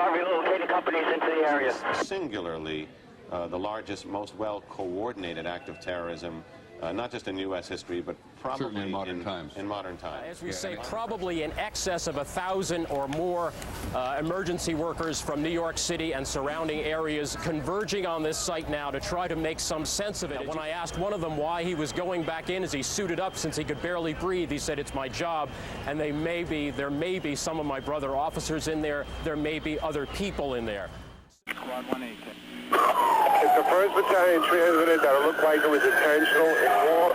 relocating companies into the area. Singularly, the largest, most well-coordinated act of terrorism, not just in U.S. history, but probably in modern times. In modern times. As we say, probably in excess of 1,000 or more emergency workers from New York City and surrounding areas converging on this site now to try to make some sense of it. When I asked one of them why he was going back in as he suited up since he could barely breathe, he said, "It's my job, and there may be some of my brother officers in there. There may be other people in there." Squad 1-8. If the 1st Battalion transmitted that it looked like it was intentional, inform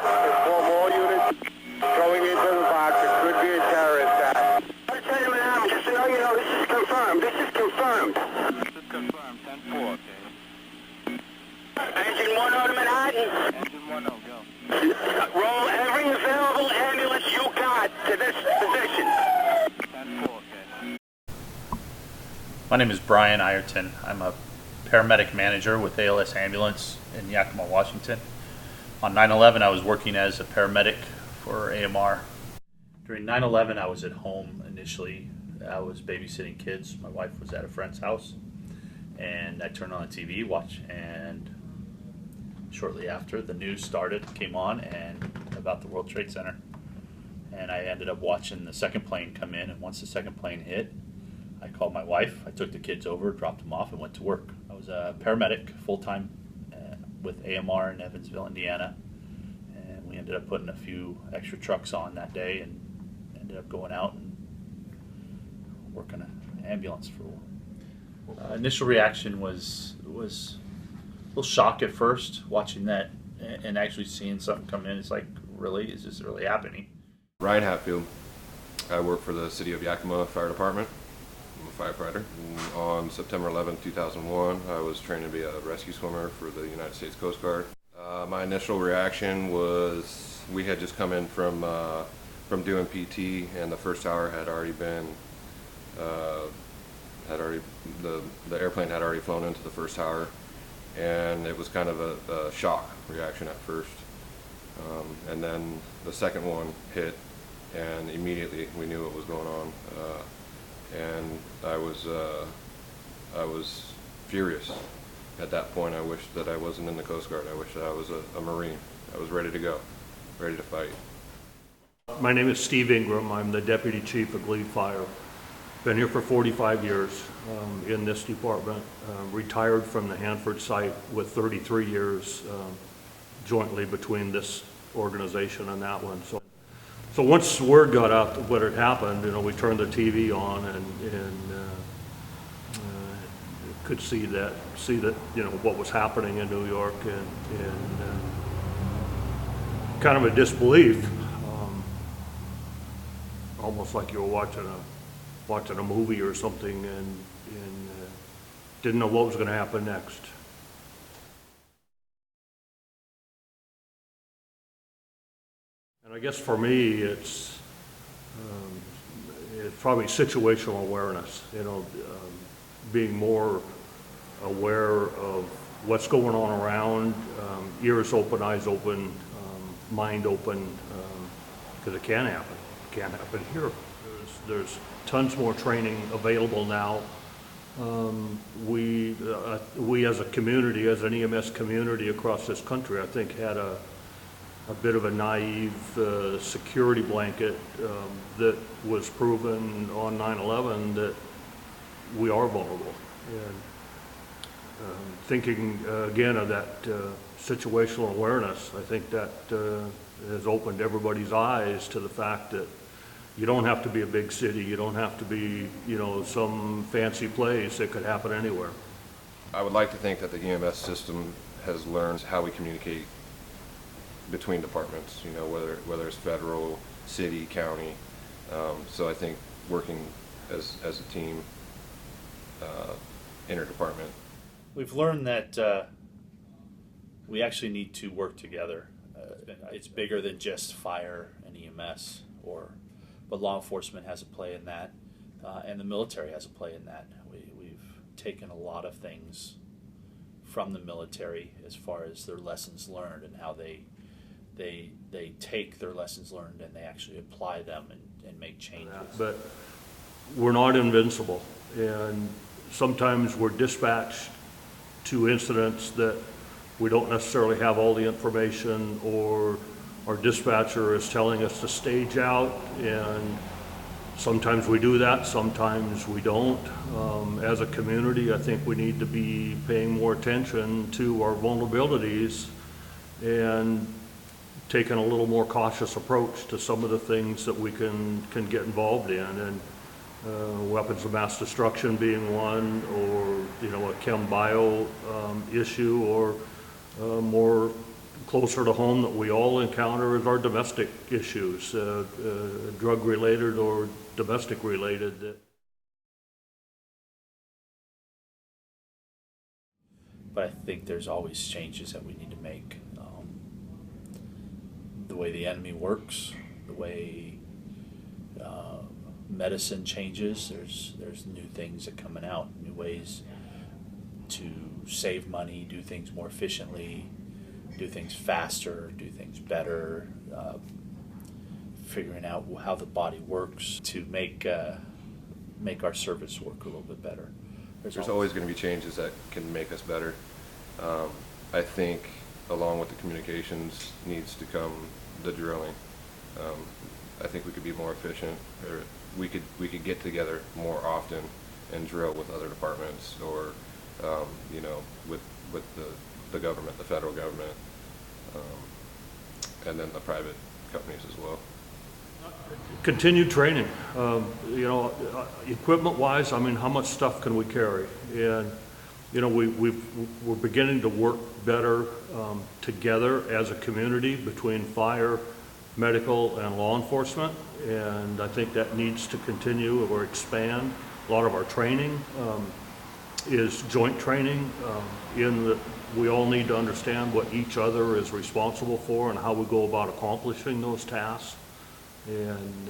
all units going into the box, it could be a terrorist act. Just so you know, this is confirmed. This is confirmed. This is confirmed, 10-4, okay. Engine 1 out of Manhattan. Engine 1 go. Roll every available ambulance you got to this position. 10-4, okay. My name is Brian Ireton. I'm a paramedic manager with ALS Ambulance in Yakima, Washington. On 9/11, I was working as a paramedic for AMR. During 9/11, I was at home initially. I was babysitting kids. My wife was at a friend's house, and I turned on the TV, and shortly after, the news came on, and about the World Trade Center. And I ended up watching the second plane come in, and once the second plane hit, I called my wife. I took the kids over, dropped them off, and went to work. I was a paramedic full-time with AMR in Evansville, Indiana. And we ended up putting a few extra trucks on that day and ended up going out and working an ambulance for a while. Initial reaction was a little shock at first, watching that and actually seeing something come in. It's like, really? Is this really happening? Ryan Hatfield. I work for the City of Yakima Fire Department. I'm a firefighter. On September 11, 2001, I was trained to be a rescue swimmer for the United States Coast Guard. My initial reaction was we had just come in from doing PT, and the first tower had already been the airplane had already flown into the first tower, and it was kind of a shock reaction at first. And then the second one hit, and immediately we knew what was going on. And I was furious. At that point, I wished that I wasn't in the Coast Guard. I wished that I was a Marine. I was ready to go, ready to fight. My name is Steve Ingram. I'm the Deputy Chief of Glebe Fire. Been here for 45 years in this department. Retired from the Hanford site with 33 years jointly between this organization and that one. So once word got out what had happened, we turned the TV on and could see that what was happening in New York, and kind of a disbelief, almost like you were watching a movie or something, and didn't know what was going to happen next. And I guess for me, it's probably situational awareness. Being more aware of what's going on around, ears open, eyes open, mind open, because it can happen. It can happen here. There's tons more training available now. We as a community, as an EMS community across this country, I think had a bit of a naive security blanket that was proven on 9/11 that we are vulnerable. And thinking again of that situational awareness, I think that has opened everybody's eyes to the fact that you don't have to be a big city, you don't have to be some fancy place. It could happen anywhere. I would like to think that the EMS system has learned how we communicate between departments, whether it's federal, city, county. So I think working as a team, interdepartment. We've learned that we actually need to work together. It's bigger than just fire and EMS, but law enforcement has a play in that, and the military has a play in that. We've taken a lot of things from the military as far as their lessons learned and how they take their lessons learned and they actually apply them and make changes. But we're not invincible, and sometimes we're dispatched to incidents that we don't necessarily have all the information, or our dispatcher is telling us to stage out, and sometimes we do that, sometimes we don't. As a community, I think we need to be paying more attention to our vulnerabilities and taking a little more cautious approach to some of the things that we can get involved in. And weapons of mass destruction being one, or, you know, a chem bio issue, or more closer to home that we all encounter is our domestic issues, drug related or domestic related. But I think there's always changes that we need to make. The way the enemy works, the way medicine changes, there's new things that are coming out, new ways to save money, do things more efficiently, do things faster, do things better, figuring out how the body works to make our service work a little bit better. There's always going to be changes that can make us better. I think along with the communications needs to come the drilling. I think we could be more efficient, or we could get together more often and drill with other departments, or you know, with the government, the federal government, and then the private companies as well. Continued training, you know, equipment-wise, I mean, how much stuff can we carry? And, you know, we're beginning to work better together as a community between fire, medical, and law enforcement, and I think that needs to continue or expand. A lot of our training is joint training in that we all need to understand what each other is responsible for and how we go about accomplishing those tasks, and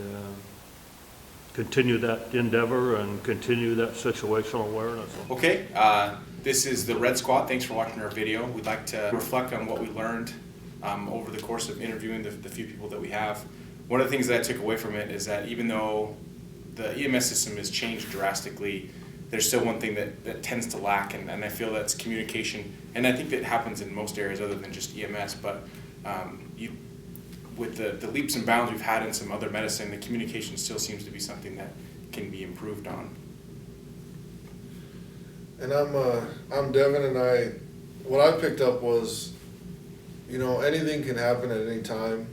continue that endeavor and continue that situational awareness. Okay, this is the Red Squad. Thanks for watching our video. We'd like to reflect on what we learned over the course of interviewing the few people that we have. One of the things that I took away from it is that even though the EMS system has changed drastically, there's still one thing that tends to lack, and I feel that's communication. And I think that happens in most areas other than just EMS, but with the leaps and bounds we've had in some other medicine, the communication still seems to be something that can be improved on. And I'm Devin, and what I picked up was, you know, anything can happen at any time,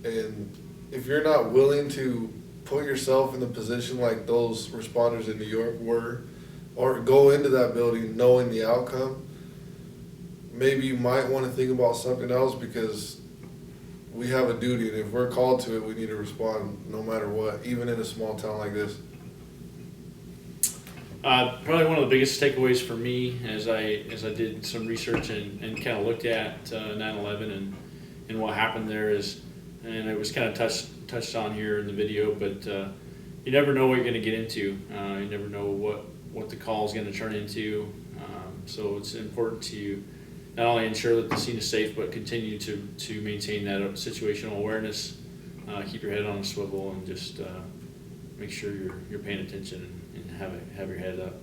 and if you're not willing to put yourself in the position like those responders in New York were, or go into that building knowing the outcome, maybe you might want to think about something else, because we have a duty, and if we're called to it, we need to respond no matter what, even in a small town like this. Probably one of the biggest takeaways for me as I did some research and kind of looked at 9/11 and what happened there is, and it was kind of touched on here in the video, but you never know what you're going to get into. You never know what the call is going to turn into. So it's important to not only ensure that the scene is safe, but continue to maintain that situational awareness. Keep your head on a swivel, and just make sure you're paying attention and have your head up.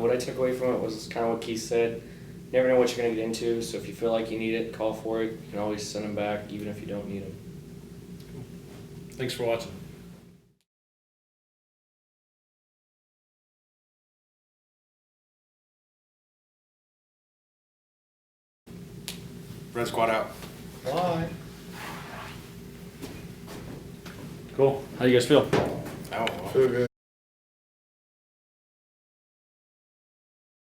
What I took away from it was kind of what Keith said. You never know what you're going to get into, so if you feel like you need it, call for it. You can always send them back, even if you don't need them. Thanks for watching. Red Squad out. Bye. Cool. How you guys feel? Oh, Feel good.